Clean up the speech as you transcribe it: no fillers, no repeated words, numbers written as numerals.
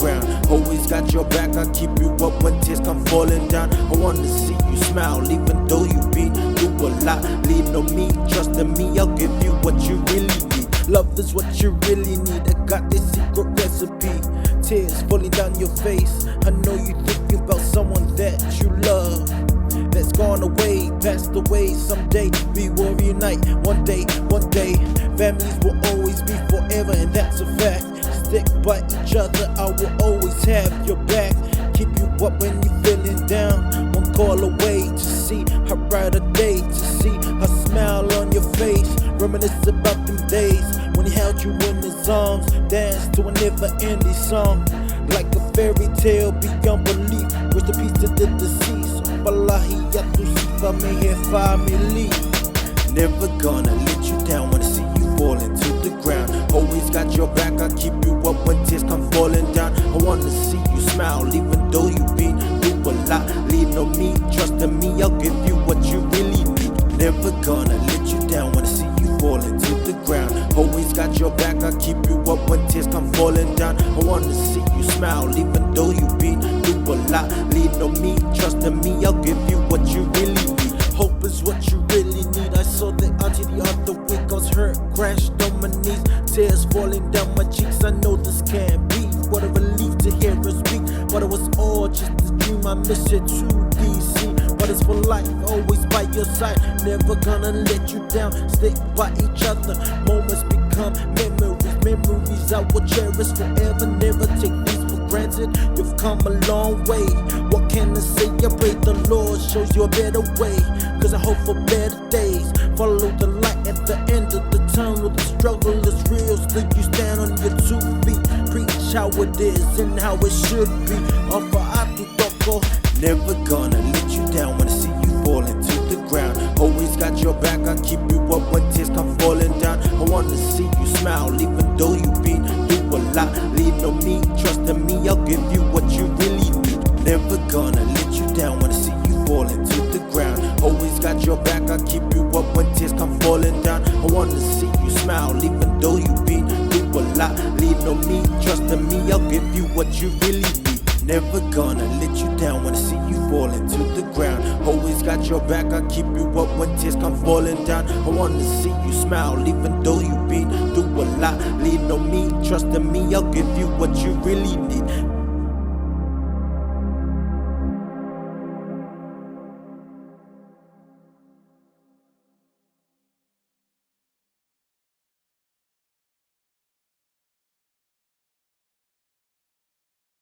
ground. Always got your back, I keep you up when tears come falling down. I wanna see you smile, even though you been through a lot. Lean on me, trust in me, I'll give you what you really need. Love is what you really need, I got this secret recipe. Tears falling down your face, I know you thinking about someone that you love, that's gone away, passed away. Someday we will reunite, one day. Families will always be forever, and that's a fact. Stick by each other, I will always have your back. Keep you up when you're feeling down, one call away to see her brighter day, to see her smile on your face. Reminisce about them days when he held you in his arms, dance to a never-ending song, like a fairy tale beyond belief. Rest in peace to the deceased. Wallahi yatusi family, family. Never gonna let you down, wanna see you falling to the ground. Always got your back, I keep you up when tears come falling down. I wanna see you smile, even though you've been through a lot. Lean on me, trust in me, I'll give you what you really need. Never gonna let you down, wanna see you falling to the ground. Always got your back, I keep you up when tears come falling down. I wanna see you smile, even though you've been through a lot. Lean on me, trust in me, I'll give you what you really need. Hope is what you really need. I saw the auntie the other week, I was hurt, crashed on my knees, tears falling down my cheeks. I know this can't be, what a relief to hear her speak. But it was all just a dream, I miss it to DC. But it's for life, always by your side, never gonna let you down. Stick by each other, moments become memories I will cherish forever. Never take these for granted, you've come a long way. What can I say? I pray the Lord shows you a better way, cause I hope for better days. Follow the light at the end of the tunnel. The struggle is real, still you stand on your 2 feet. Preach how it is and how it should be. Offer atu toko. Never gonna let you down, wanna see you falling to the ground. Always got your back, I keep you up when tears come falling down. I wanna see you smile, even though you've been through a lot. Lean on me, trust in me, I'll give you what you really need. Never gonna let you down, wanna see you falling to the ground. Always got your back, I keep you up when tears come falling down. I wanna see you smile, even though you've been through a lot. Lean on me, trust in me, I'll give you what you really need. Never gonna let you down, wanna see you falling to the ground. Always got your back, I keep you up when tears come falling down. I wanna see you smile, even though you've been through a lot. Lean on me, trust in me, I'll give you what you really need.